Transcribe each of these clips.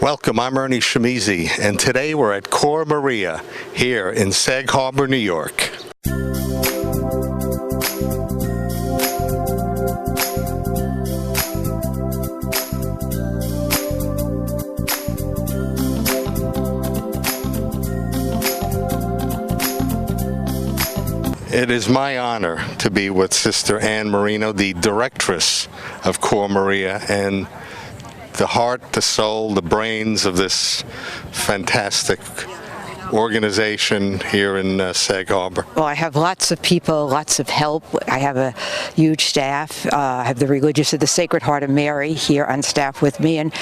Welcome, I'm Ernie Shimizi, and today we're at Coramaria here in Sag Harbor, New York. It is my honor to be with Sister Anne Marino, the Directress of Cormaria, and the heart, the soul, the brains of this fantastic organization here in Sag Harbor. Well, I have lots of people, lots of help. I have a huge staff. I have the Religious of the Sacred Heart of Mary here on staff with me, and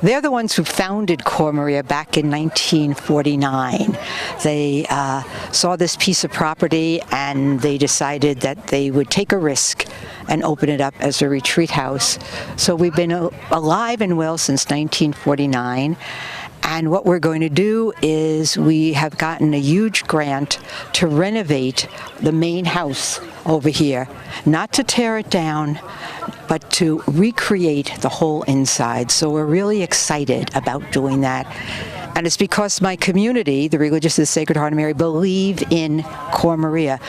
they're the ones who founded Cormaria back in 1949. They saw this piece of property and they decided that they would take a risk and open it up as a retreat house. So we've been alive and well since 1949. And what we're going to do is we have gotten a huge grant to renovate the main house over here, not to tear it down, but to recreate the whole inside. So we're really excited about doing that. And it's because my community, the Religious of the Sacred Heart of Mary, believe in Cormaria.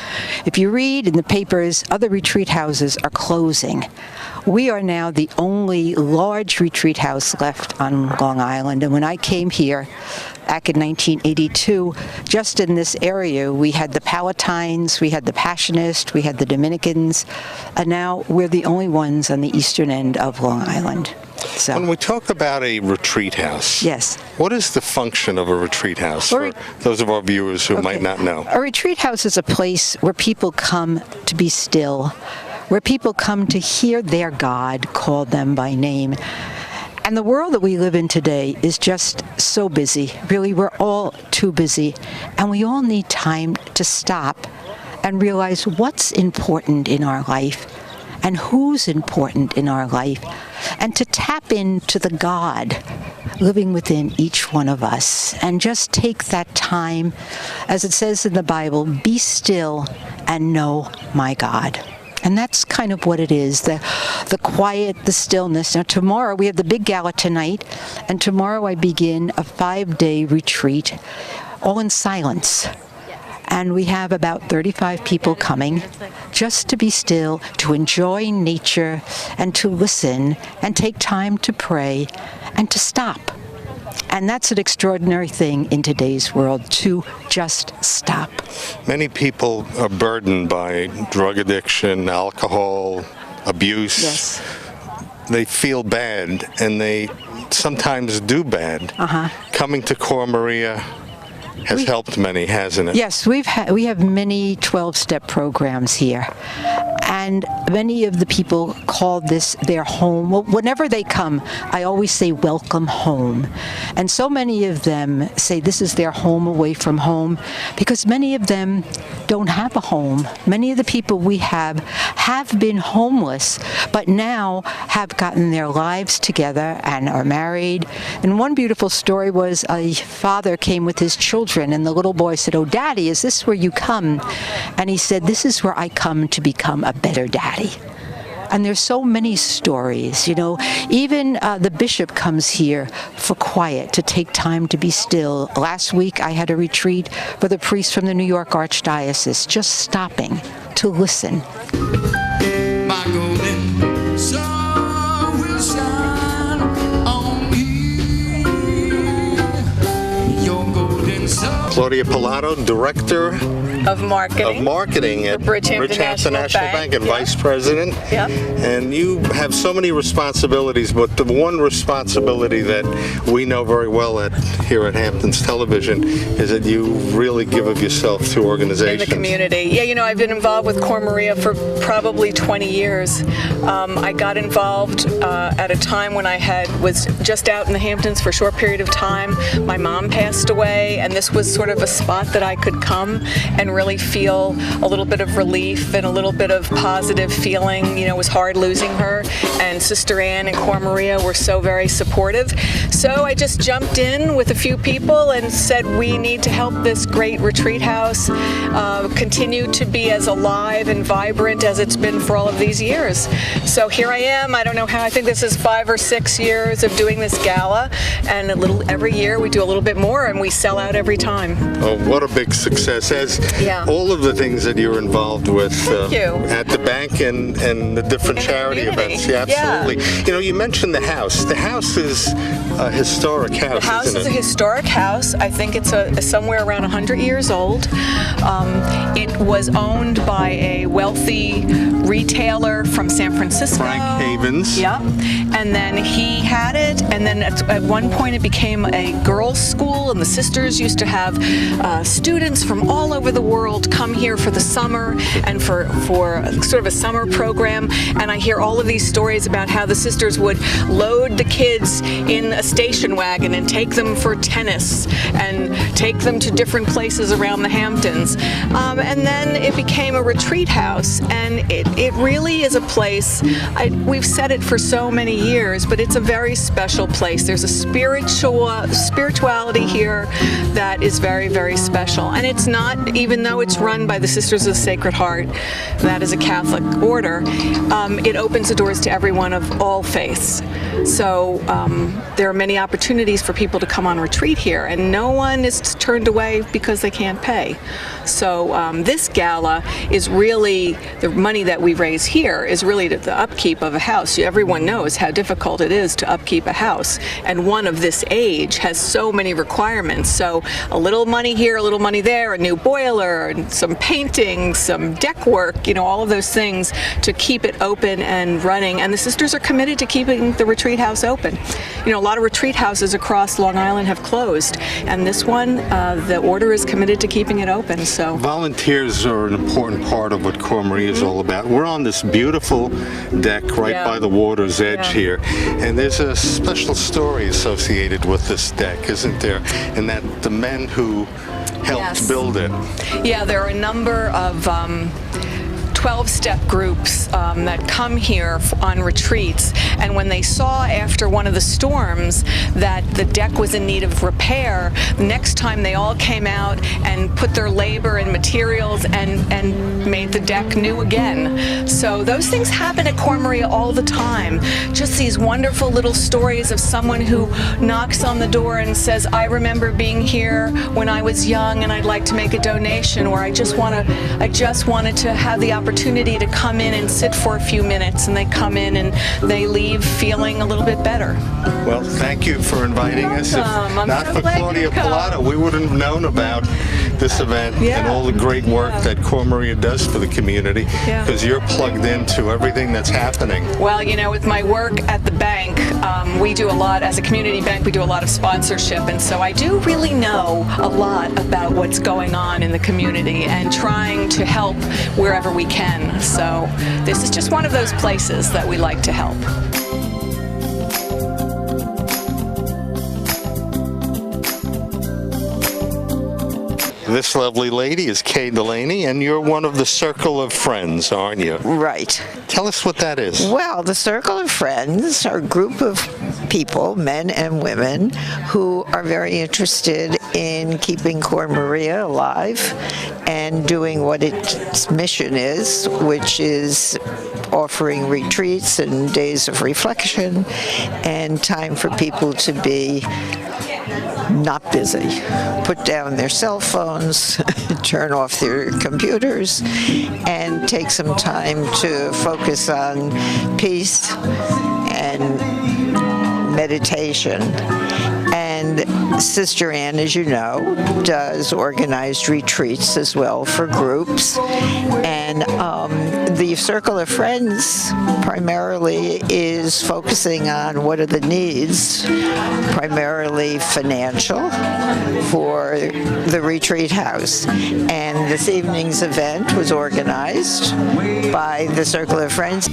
If you read in the papers, other retreat houses are closing. We are now the only large retreat house left on Long Island. And when I came here back in 1982, just in this area, we had the Palatines, we had the Passionists, we had the Dominicans, and now we're the only ones on the eastern end of Long Island. So, when we talk about a retreat house, yes, what is the function of a retreat house for those of our viewers who might not know? A retreat house is a place where people come to be still, where people come to hear their God call them by name. And the world that we live in today is just so busy. Really, we're all too busy. And we all need time to stop and realize what's important in our life and who's important in our life, and to tap into the God living within each one of us, and just take that time, as it says in the Bible, be still and know my God. And that's kind of what it is, the quiet, the stillness. Now tomorrow, we have the big gala tonight, and tomorrow I begin a 5-day retreat, all in silence. And we have about 35 people coming just to be still, to enjoy nature, and to listen, and take time to pray, and to stop. And that's an extraordinary thing in today's world, to just stop. Many people are burdened by drug addiction, alcohol, abuse. Yes. They feel bad, and they sometimes do bad. Coming to Coramaria has helped many, hasn't it? Yes, we have many 12-step programs here, and many of the people call this their home. Well, whenever they come, I always say welcome home, and so many of them say this is their home away from home, because many of them don't have a home. Many of the people we have been homeless, but now have gotten their lives together and are married. And one beautiful story was a father came with his children, and the little boy said, "Oh, Daddy, is this where you come?" And he said, "This is where I come to become a better daddy." And there's so many stories, you know. Even the bishop comes here for quiet, to take time to be still. Last week I had a retreat for the priests from the New York Archdiocese, just stopping to listen. My golden sun will shine on me. Your golden sun. Claudia Pilotto, Director of Marketing at Bridgehampton National Bank and Vice President. Yeah. And you have so many responsibilities, but the one responsibility that we know very well here at Hamptons Television is that you really give of yourself to organizations. In the community. Yeah, you know, I've been involved with Cormaria for probably 20 years. I got involved at a time when I was just out in the Hamptons for a short period of time. My mom passed away, and this was sort of a spot that I could come and can really feel a little bit of relief and a little bit of positive feeling. You know, it was hard losing her, and Sister Ann and Cormaria were so very supportive. So I just jumped in with a few people and said we need to help this great retreat house continue to be as alive and vibrant as it's been for all of these years. So here I am. I don't know how. I think this is 5 or 6 years of doing this gala, and every year we do a little bit more, and we sell out every time. Oh, what a big success. As all of the things that you're involved with at the bank and the different charity events. Yeah, absolutely. You know, you mentioned the house. The house is a historic house. The house is a historic house. I think it's somewhere around 100 years old. It was owned by a wealthy retailer from San Francisco. Frank Havens. Yep. And then he had it, and then at one point it became a girls' school, and the sisters used to have students from all over the world come here for the summer and for sort of a summer program. And I hear all of these stories about how the sisters would load the kids in a station wagon and take them for tennis and take them to different places around the Hamptons. And then it became a retreat house, and it really is a place, we've said it for so many years, but it's a very special place. There's a spirituality here that is very, very special. And it's not, even though it's run by the Sisters of the Sacred Heart, that is a Catholic order, it opens the doors to everyone of all faiths. So there are many opportunities for people to come on retreat here, and no one is turned away because they can't pay. So this gala is really, the money that we raise here is really the upkeep of a house. Everyone knows how difficult it is to upkeep a house, and one of this age has so many requirements. So a little money here, a little money there, a new boiler, and some painting, some deck work, you know, all of those things to keep it open and running. And the sisters are committed to keeping the retreat house open. You know, a lot of retreat houses across Long Island have closed, and this one, the order is committed to keeping it open. So volunteers are an important part of what Coramaria is all about. We're on this beautiful deck right by the water's edge here, and there's a special story associated with this deck, isn't there? And that the men who helped build it. Yeah, there are a number of 12-step groups that come here on retreats, and when they saw after one of the storms that the deck was in need of repair, the next time they all came out and put their labor and materials and made the deck new again. So those things happen at Cormaria all the time. Just these wonderful little stories of someone who knocks on the door and says, I remember being here when I was young and I'd like to make a donation, or I just wanted to have the opportunity to come in and sit for a few minutes, and they come in and they leave feeling a little bit better. Well, thank you for inviting us. If not for Claudia Pilotto, we wouldn't have known about this event and all the great work that Cormaria does for the community, because you're plugged into everything that's happening. Well, you know, with my work at the bank, we do a lot, as a community bank, we do a lot of sponsorship, and so I do really know a lot about what's going on in the community and trying to help wherever we can. So this is just one of those places that we like to help. This lovely lady is K Delaney, and you're one of the Circle of Friends, aren't you? Right. Tell us what that is. Well, the Circle of Friends are a group of people, men and women, who are very interested in keeping Coramaria alive and doing what its mission is, which is offering retreats and days of reflection and time for people to be not busy, put down their cell phones, turn off their computers, and take some time to focus on peace and meditation. And Sister Ann, as you know, does organized retreats as well for groups. And the Circle of Friends primarily is focusing on what are the needs, primarily financial, for the retreat house. And this evening's event was organized by the Circle of Friends.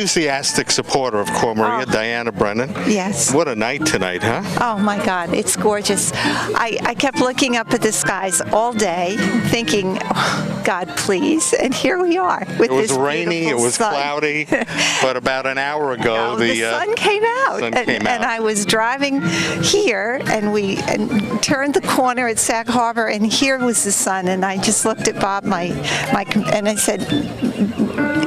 enthusiastic supporter of Cormaria, Diana Brennan. Yes. What a night tonight, huh? Oh my God, it's gorgeous. I kept looking up at the skies all day, thinking, oh, God, please. And here we are with It was this rainy, it beautiful was sun. cloudy, but about an hour ago, The sun came out, and I was driving here, and we turned the corner at Sag Harbor, and here was the sun, and I just looked at Bob, and I said,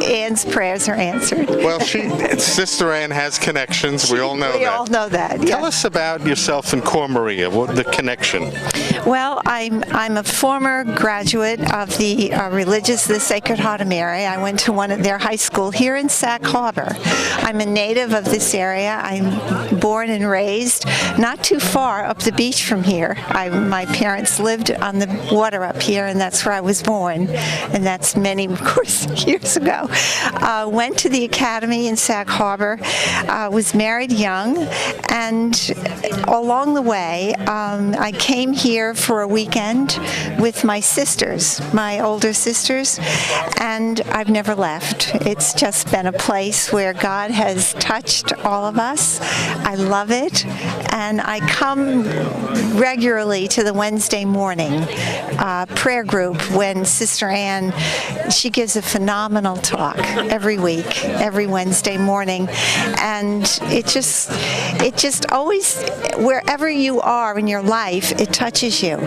Ann's prayers are answered. Well, Sister Ann has connections. We all know that. We all know that. Tell yeah. us about yourself and Cormaria. What the connection? Well, I'm a former graduate of the the Sacred Heart of Mary. I went to their high school here in Sag Harbor. I'm a native of this area. I'm born and raised not too far up the beach from here. My parents lived on the water up here, and that's where I was born. And that's many, of course, years ago. Went to the academy in Sag Harbor, was married young, and along the way, I came here for a weekend with my sisters, my older sisters, and I've never left. It's just been a place where God has touched all of us. I love it, and I come regularly to the Wednesday morning prayer group when Sister Ann, she gives a phenomenal talk every week, every Wednesday morning, and it just always, wherever you are in your life, it touches you.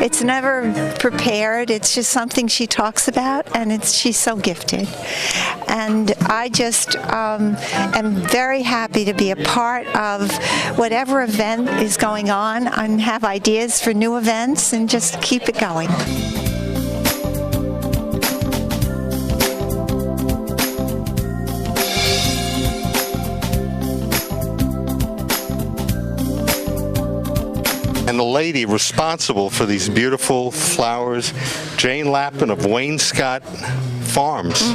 It's never prepared. It's just something she talks about, and she's so gifted. And I just am very happy to be a part of whatever event is going on and have ideas for new events and just keep it going. And the lady responsible for these beautiful flowers, Jane Lappin of Wainscott Farms.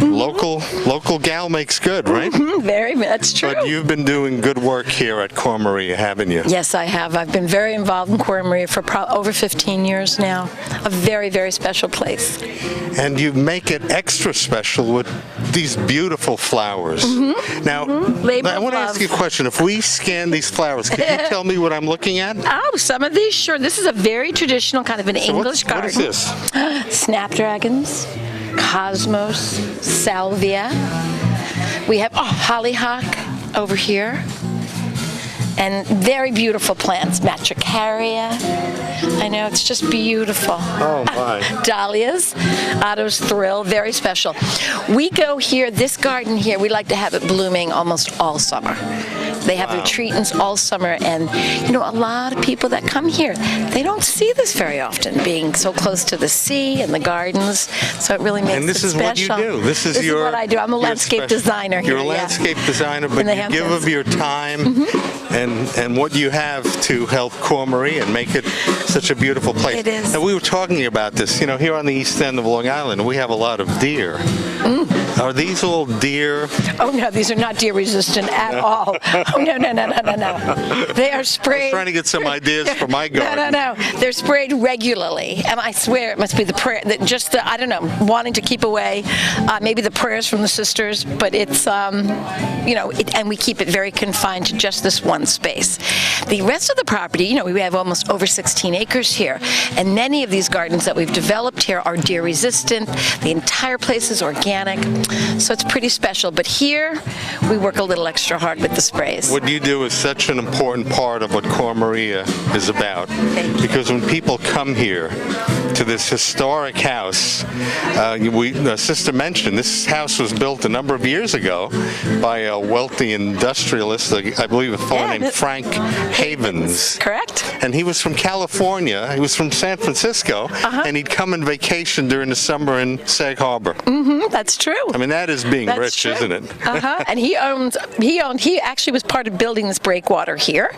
Local gal makes good, right? Very much true. But you've been doing good work here at Coramaria, haven't you? Yes, I have. I've been very involved in Coramaria for over 15 years now. A very, very special place. And you make it extra special with these beautiful flowers. Now, I want to ask you a question. If we scan these flowers, can you tell me what I'm looking at? Oh, some of these, sure. This is a very traditional kind of an English garden. What is this? Snapdragons, cosmos, salvia. We have hollyhock over here. And very beautiful plants, matricaria. I know, it's just beautiful. Oh, my. Dahlias, Otto's Thrill, very special. We go here, this garden here, we like to have it blooming almost all summer. They have retreatants all summer, and you know, a lot of people that come here, they don't see this very often, being so close to the sea and the gardens, so it really makes it special. And this is what you do. This is what I do. I'm a landscape designer here. You're a landscape designer, but you give of your time and what you have to help Cormaria and make it such a beautiful place. It is. And we were talking about this, you know, here on the east end of Long Island, we have a lot of deer. Are these all deer? Oh, no, these are not deer resistant at all. Oh, no. They are sprayed. I was trying to get some ideas for my garden. No. They're sprayed regularly. And I swear it must be the prayer, I don't know, wanting to keep away, maybe the prayers from the sisters, but it's, you know, and we keep it very confined to just this one space. The rest of the property, you know, we have almost over 16 acres here, and many of these gardens that we've developed here are deer resistant. The entire place is organic, so it's pretty special. But here, we work a little extra hard with the sprays. What you do is such an important part of what Cormaria is about. Thank you. Because when people come here to this historic house, Sister mentioned this house was built a number of years ago by a wealthy industrialist, I believe a fellow named Frank Havens. Correct. And he was from California. He was from San Francisco, and he'd come on vacation during the summer in Sag Harbor. That's true. I mean, that is being rich, true. isn't it? And he actually was part of building this breakwater here,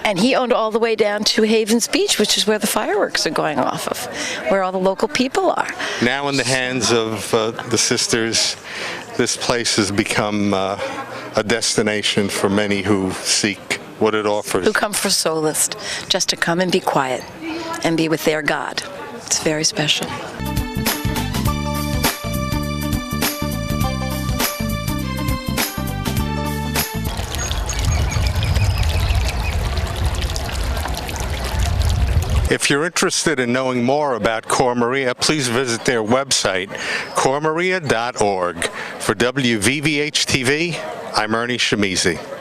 and he owned all the way down to Havens Beach, which is where the fireworks are going off of, where all the local people are. Now in the hands of the sisters, this place has become a destination for many who seek what it offers. Who come for solace, just to come and be quiet and be with their God. It's very special. If you're interested in knowing more about Coramaria, please visit their website, coramaria.org. For WVVH-TV, I'm Ernie Shimizi.